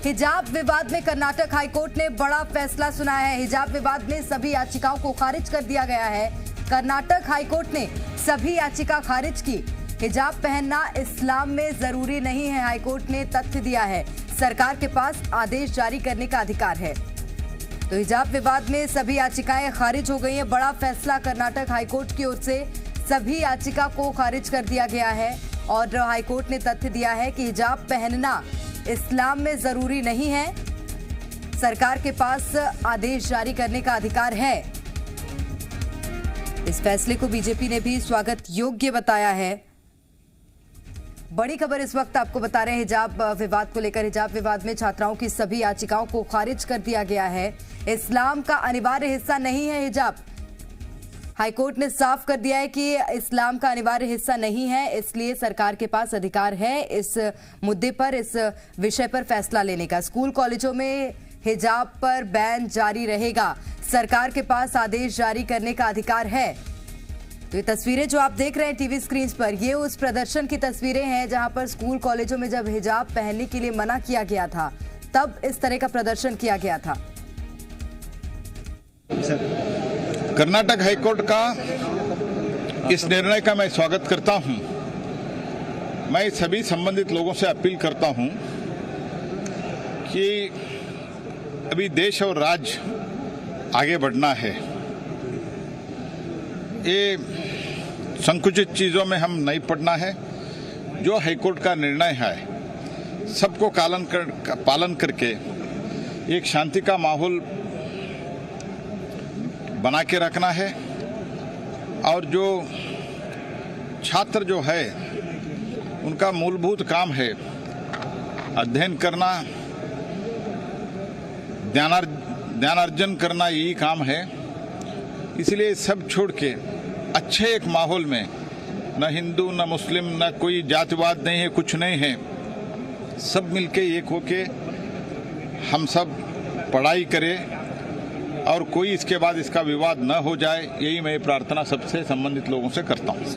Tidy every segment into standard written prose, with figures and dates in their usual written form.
हिजाब विवाद में कर्नाटक हाईकोर्ट ने बड़ा फैसला सुनाया है। हिजाब विवाद में सभी याचिकाओं को खारिज कर दिया गया है। कर्नाटक हाईकोर्ट ने सभी याचिका खारिज की। हिजाब पहनना इस्लाम में जरूरी नहीं है। हाईकोर्ट ने तथ्य दिया है, सरकार के पास आदेश जारी करने का अधिकार है। तो हिजाब विवाद में सभी याचिकाएं खारिज हो गई हैं। बड़ा फैसला कर्नाटक हाईकोर्ट की ओर से, सभी याचिका को खारिज कर दिया गया है और हाईकोर्ट ने तथ्य दिया है कि हिजाब पहनना इस्लाम में जरूरी नहीं है, सरकार के पास आदेश जारी करने का अधिकार है। इस फैसले को बीजेपी ने भी स्वागत योग्य बताया है। बड़ी खबर इस वक्त आपको बता रहे हैं हिजाब विवाद को लेकर। हिजाब विवाद में छात्राओं की सभी याचिकाओं को खारिज कर दिया गया है। इस्लाम का अनिवार्य हिस्सा नहीं है हिजाब। हाईकोर्ट ने साफ कर दिया है कि इस्लाम का अनिवार्य हिस्सा नहीं है, इसलिए सरकार के पास अधिकार है इस मुद्दे पर, इस विषय पर फैसला लेने का। स्कूल कॉलेजों में हिजाब पर बैन जारी रहेगा, सरकार के पास आदेश जारी करने का अधिकार है। तो ये तस्वीरें जो आप देख रहे हैं टीवी स्क्रीन पर, ये उस प्रदर्शन की तस्वीरें हैं जहां पर स्कूल कॉलेजों में जब हिजाब पहनने के लिए मना किया गया था, तब इस तरह का प्रदर्शन किया गया था। कर्नाटक हाईकोर्ट का इस निर्णय का मैं स्वागत करता हूं। मैं सभी संबंधित लोगों से अपील करता हूं कि अभी देश और राज्य आगे बढ़ना है। ये संकुचित चीज़ों में हम नहीं पड़ना है। जो हाईकोर्ट का निर्णय है, सबको पालन करके एक शांति का माहौल बना के रखना है। और जो छात्र जो है, उनका मूलभूत काम है अध्ययन करना, ज्ञानार्जन करना, यही काम है। इसलिए सब छोड़ के अच्छे एक माहौल में, न हिंदू न मुस्लिम न कोई जातिवाद नहीं है, कुछ नहीं है, सब मिलके एक होके हम सब पढ़ाई करें और कोई इसके बाद इसका विवाद न हो जाए, यही मैं प्रार्थना सबसे संबंधित लोगों से करता हूं।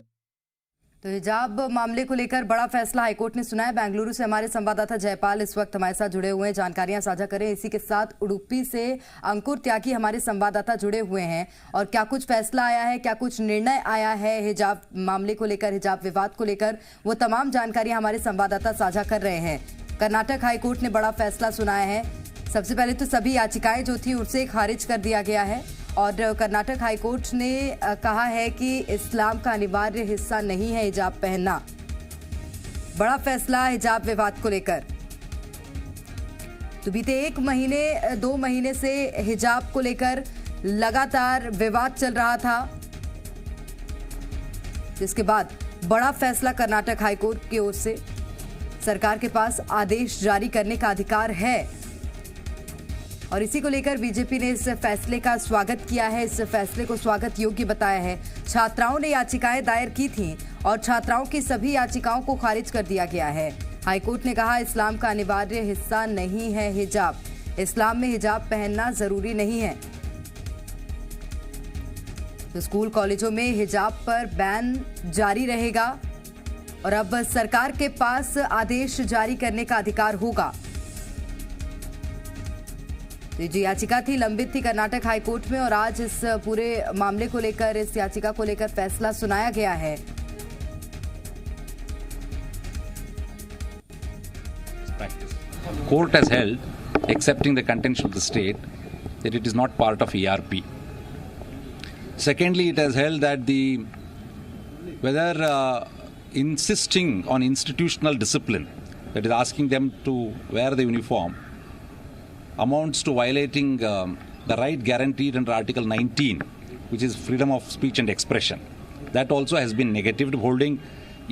तो हिजाब मामले को लेकर बड़ा फैसला हाईकोर्ट ने सुना है। बेंगलुरु से हमारे संवाददाता जयपाल इस वक्त हमारे साथ जुड़े हुए हैं, जानकारियां साझा करें। इसी के साथ उडुपी से अंकुर त्यागी हमारे संवाददाता जुड़े हुए हैं। और क्या कुछ फैसला आया है, क्या कुछ निर्णय आया है हिजाब मामले को लेकर, हिजाब विवाद को लेकर, वो तमाम जानकारियां हमारे संवाददाता साझा कर रहे हैं। कर्नाटक हाईकोर्ट ने बड़ा फैसला सुनाया है। सबसे पहले तो सभी याचिकाएं जो थी उसे खारिज कर दिया गया है और कर्नाटक हाईकोर्ट ने कहा है कि इस्लाम का अनिवार्य हिस्सा नहीं है हिजाब पहनना। बड़ा फैसला हिजाब विवाद को लेकर। तो बीते 2 महीने से हिजाब को लेकर लगातार विवाद चल रहा था, जिसके बाद बड़ा फैसला कर्नाटक हाईकोर्ट की ओर से, सरकार के पास आदेश जारी करने का अधिकार है। और इसी को लेकर बीजेपी ने इस फैसले का स्वागत किया है, इस फैसले को स्वागत योग्य बताया है। छात्राओं ने याचिकाएं दायर की थीं और छात्राओं की सभी याचिकाओं को खारिज कर दिया गया है। हाईकोर्ट ने कहा इस्लाम का अनिवार्य हिस्सा नहीं है हिजाब, इस्लाम में हिजाब पहनना जरूरी नहीं है। तो स्कूल कॉलेजों में हिजाब पर बैन जारी रहेगा और अब सरकार के पास आदेश जारी करने का अधिकार होगा। तो जो याचिका थी लंबित थी कर्नाटक हाईकोर्ट में और आज इस पूरे मामले को लेकर, इस याचिका को लेकर फैसला सुनाया गया है। Court has held, accepting the contention of the state, that it is not part of ERP. Secondly, it has held that whether insisting on institutional discipline, that is asking them to wear the uniform, amounts to violating the right guaranteed under Article 19, which is freedom of speech and expression. That also has been negatived, holding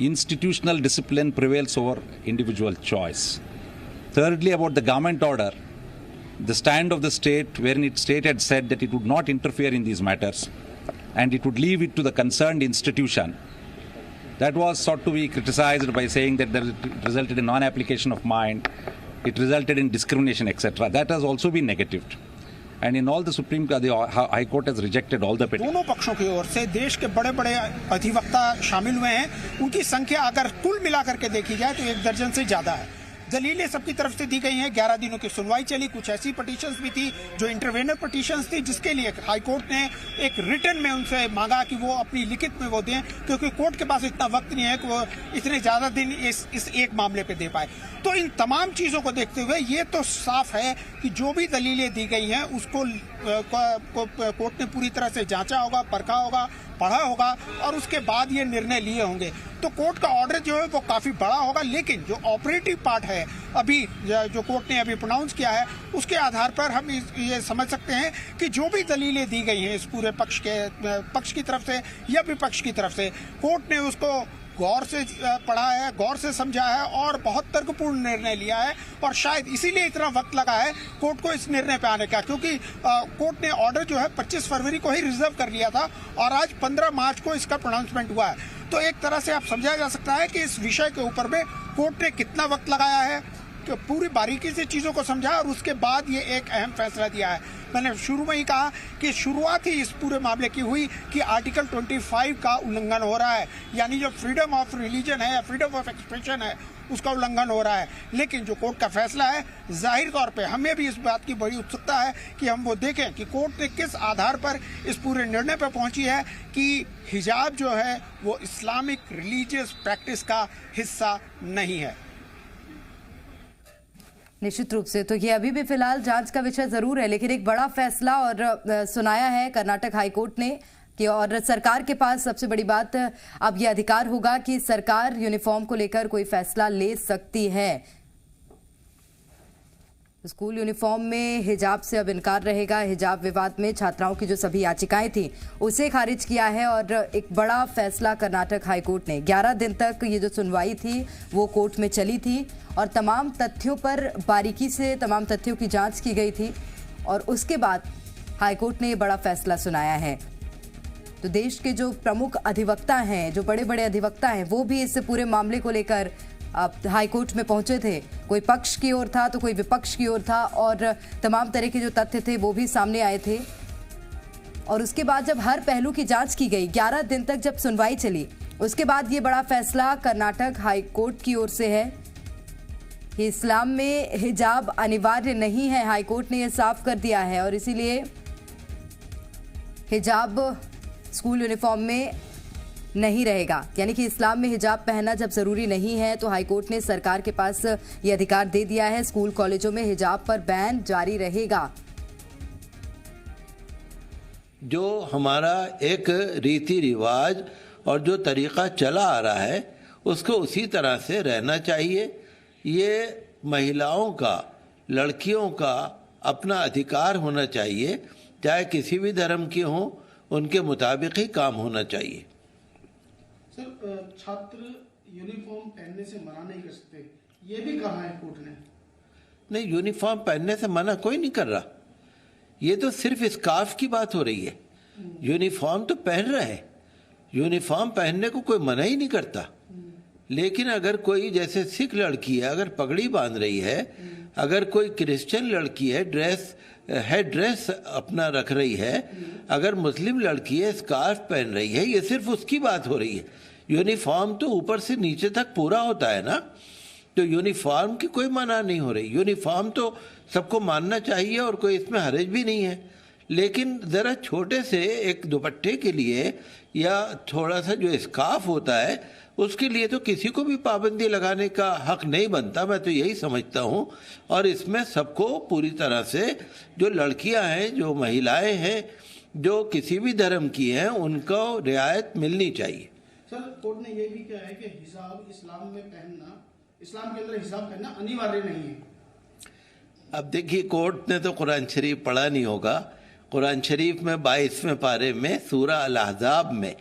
institutional discipline prevails over individual choice. Thirdly, about the government order, the stand of the state, wherein its state had said that it would not interfere in these matters and it would leave it to the concerned institution, that was sought to be criticized by saying that it resulted in non-application of mind, it resulted in discrimination, etc. That has also been negatived. And in all the High Court has rejected all the petitions. दोनों पक्षों की ओर से देश के बड़े बड़े अधिवक्ता शामिल हुए हैं। उनकी संख्या अगर कुल मिलाकर के देखी जाए तो 1 दर्जन से ज्यादा है। दलीलें सबकी तरफ से दी गई हैं। 11 दिनों की सुनवाई चली। कुछ ऐसी पिटीशंस भी थी जो इंटरवेनर पिटीशंस थी, जिसके लिए हाईकोर्ट ने एक रिटन में उनसे मांगा कि वो अपनी लिखित में वो दें, क्योंकि कोर्ट के पास इतना वक्त नहीं है कि वो इतने ज़्यादा दिन इस एक मामले पे दे पाए। तो इन तमाम चीज़ों को देखते हुए ये तो साफ है कि जो भी दलीलें दी गई हैं उसको कोर्ट ने पूरी तरह से जांचा होगा, परखा होगा, पढ़ा होगा और उसके बाद ये निर्णय लिए होंगे। तो कोर्ट का ऑर्डर जो है वो काफ़ी बड़ा होगा, लेकिन जो ऑपरेटिव पार्ट है अभी जो कोर्ट ने अभी प्रोनाउंस किया है उसके आधार पर हम ये समझ सकते हैं कि जो भी दलीलें दी गई हैं इस पूरे पक्ष की तरफ से या विपक्ष की तरफ से, कोर्ट ने उसको गौर से पढ़ा है, गौर से समझा है और बहुत तर्कपूर्ण निर्णय लिया है। और शायद इसीलिए इतना वक्त लगा है कोर्ट को इस निर्णय पे आने का, क्योंकि कोर्ट ने ऑर्डर जो है 25 फरवरी को ही रिजर्व कर लिया था और आज 15 मार्च को इसका प्रोनाउंसमेंट हुआ है। तो एक तरह से आप समझा जा सकता है कि इस विषय के ऊपर में कोर्ट ने कितना वक्त लगाया है, कि पूरी बारीकी से चीज़ों को समझा और उसके बाद ये एक अहम फैसला दिया है। मैंने शुरू में ही कहा कि शुरुआत ही इस पूरे मामले की हुई कि आर्टिकल 25 का उल्लंघन हो रहा है, यानी जो फ्रीडम ऑफ रिलीजन है या फ्रीडम ऑफ एक्सप्रेशन है उसका उल्लंघन हो रहा है। लेकिन जो कोर्ट का फैसला है, जाहिर तौर पे हमें भी इस बात की बड़ी उत्सुकता है कि हम वो देखें कि कोर्ट ने किस आधार पर इस पूरे निर्णय पर पहुंची है कि हिजाब जो है वो इस्लामिक रिलीजियस प्रैक्टिस का हिस्सा नहीं है। निश्चित रूप से तो ये अभी भी फिलहाल जांच का विषय जरूर है, लेकिन एक बड़ा फैसला और सुनाया है कर्नाटक हाईकोर्ट ने कि और सरकार के पास सबसे बड़ी बात अब ये अधिकार होगा कि सरकार यूनिफॉर्म को लेकर कोई फैसला ले सकती है। स्कूल यूनिफॉर्म में हिजाब से अब इनकार रहेगा। हिजाब विवाद में छात्राओं की जो सभी याचिकाएं थी उसे खारिज किया है और एक बड़ा फैसला कर्नाटक हाईकोर्ट ने। 11 दिन तक ये जो सुनवाई थी वो कोर्ट में चली थी और तमाम तथ्यों पर बारीकी से तमाम तथ्यों की जांच की गई थी और उसके बाद हाईकोर्ट ने ये बड़ा फैसला सुनाया है। तो देश के जो प्रमुख अधिवक्ता हैं, जो बड़े बड़े अधिवक्ता हैं, वो भी इस पूरे मामले को लेकर हाईकोर्ट में पहुंचे थे। कोई पक्ष की ओर था तो कोई विपक्ष की ओर था और तमाम तरह के जो तथ्य थे वो भी सामने आए थे। और उसके बाद जब हर पहलू की जांच की गई, 11 दिन तक जब सुनवाई चली, उसके बाद ये बड़ा फैसला कर्नाटक हाईकोर्ट की ओर से है कि इस्लाम में हिजाब अनिवार्य नहीं है। हाईकोर्ट ने यह साफ कर दिया है और इसीलिए हिजाब स्कूल यूनिफॉर्म में नहीं रहेगा, यानी कि इस्लाम में हिजाब पहनना जब जरूरी नहीं है तो हाईकोर्ट ने सरकार के पास ये अधिकार दे दिया है। स्कूल कॉलेजों में हिजाब पर बैन जारी रहेगा। जो हमारा एक रीति रिवाज और जो तरीका चला आ रहा है उसको उसी तरह से रहना चाहिए। ये महिलाओं का, लड़कियों का अपना अधिकार होना चाहिए, चाहे किसी भी धर्म की हो, उनके मुताबिक ही काम होना चाहिए। सर, छात्र यूनिफॉर्म पहनने से मना नहीं कर सकते, ये भी कहा है कोर्ट ने। नहीं, यूनिफॉर्म पहनने से मना कोई नहीं कर रहा। ये तो सिर्फ स्कार्फ की बात हो रही है। यूनिफॉर्म तो पहन रहे हैं, यूनिफॉर्म पहनने को कोई मना ही नहीं करता। लेकिन अगर कोई, जैसे सिख लड़की है अगर पगड़ी बांध रही है, अगर कोई क्रिश्चियन लड़की है ड्रेस अपना रख रही है, अगर मुस्लिम लड़की है स्कार्फ पहन रही है, ये सिर्फ उसकी बात हो रही है। यूनिफॉर्म तो ऊपर से नीचे तक पूरा होता है ना, तो यूनिफॉर्म की कोई मना नहीं हो रही। यूनिफॉर्म तो सबको मानना चाहिए और कोई इसमें हर्ज भी नहीं है। लेकिन ज़रा छोटे से एक दुपट्टे के लिए या थोड़ा सा जो स्कार्फ होता है उसके लिए तो किसी को भी पाबंदी लगाने का हक नहीं बनता, मैं तो यही समझता हूँ। और इसमें सबको पूरी तरह से, जो लड़कियाँ हैं, जो महिलाएं हैं, जो किसी भी धर्म की हैं, उनको रियायत मिलनी चाहिए। सर, कोर्ट ने ये भी कहा है कि हिजाब इस्लाम में पहनना, इस्लाम के अंदर हिजाब पहनना अनिवार्य नहीं है। अब देखिए, कोर्ट ने तो कुरान शरीफ पढ़ा नहीं होगा। कुरान शरीफ में 22वें पारे में सूरा अल-अहज़ाब में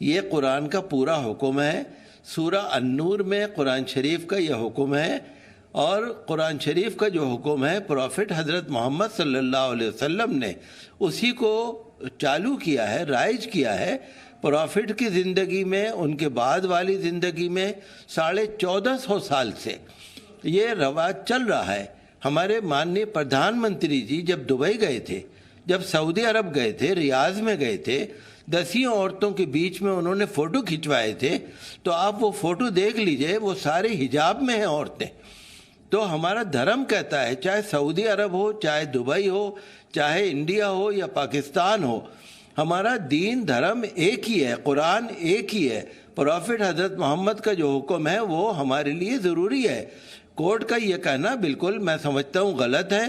ये कुरान का पूरा हुक्म है। सूरा अन-नूर में कुरान शरीफ का यह हुक्म है और कुरान शरीफ का जो हुक्म है प्रॉफिट हज़रत मोहम्मद सल्लल्लाहु अलैहि वसल्लम ने उसी को चालू किया है, राइज किया है। प्रॉफिट की ज़िंदगी में, उनके बाद वाली ज़िंदगी में 1450 साल से ये रवाज चल रहा है। हमारे माननीय प्रधानमंत्री जी जब दुबई गए थे, जब सऊदी अरब गए थे, रियाज में गए थे, 10 औरतों के बीच में उन्होंने फ़ोटो खिंचवाए थे, तो आप वो फ़ोटो देख लीजिए, वो सारे हिजाब में हैं औरतें। तो हमारा धर्म कहता है, चाहे सऊदी अरब हो, चाहे दुबई हो, चाहे इंडिया हो या पाकिस्तान हो, हमारा दीन धर्म एक ही है, कुरान एक ही है। प्रॉफिट हजरत मोहम्मद का जो हुक्म है वो हमारे लिए ज़रूरी है। कोर्ट का ये कहना बिल्कुल मैं समझता हूँ गलत है।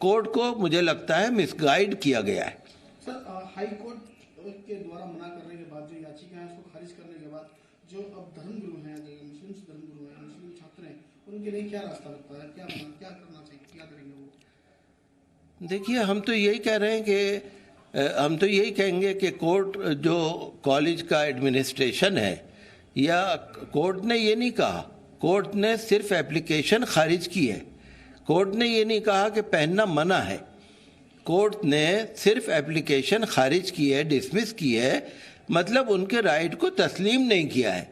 कोर्ट को मुझे लगता है मिसगाइड किया गया है। सर, हाई कोर्ट के द्वारा मना करने के बाद जो याचिका है उसको खारिज करने के बाद जो अब धर्मगुरु हैं, जो मुस्लिम धर्मगुरु हैं, मुस्लिम छात्र हैं, उनके लिए क्या रास्ता लगता है, क्या करना चाहिए, क्या करेंगे वो? देखिए, हम तो यही कह रहे हैं कि हम तो यही कहेंगे कि कोर्ट जो कॉलेज का एडमिनिस्ट्रेशन है, या कोर्ट ने ये नहीं कहा, कोर्ट ने सिर्फ एप्लीकेशन खारिज की है। कोर्ट ने ये नहीं कहा कि पहनना मना है। कोर्ट ने सिर्फ एप्लीकेशन खारिज की है, डिसमिस की है, मतलब उनके राइट को तस्लीम नहीं किया है।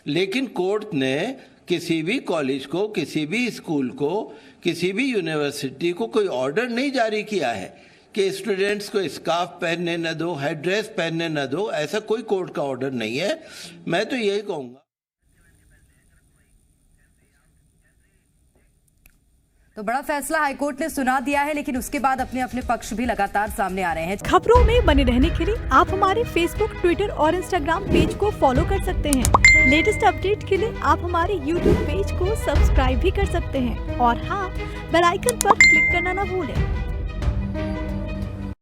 लेकिन कोर्ट ने किसी भी कॉलेज को, किसी भी स्कूल को, किसी भी यूनिवर्सिटी को कोई ऑर्डर नहीं जारी किया है कि स्टूडेंट्स को स्कार्फ पहनने न दो, हेड ड्रेस पहनने न दो। ऐसा कोई कोर्ट का ऑर्डर नहीं है। मैं तो यही कहूँगा। तो बड़ा फैसला हाईकोर्ट ने सुना दिया है, लेकिन उसके बाद अपने अपने पक्ष भी लगातार सामने आ रहे हैं। खबरों में बने रहने के लिए आप हमारे फेसबुक, ट्विटर और इंस्टाग्राम पेज को फॉलो कर सकते हैं। लेटेस्ट अपडेट के लिए आप हमारे यूट्यूब पेज को सब्सक्राइब भी कर सकते हैं। और हाँ, बेल आइकन पर क्लिक करना न भूलें।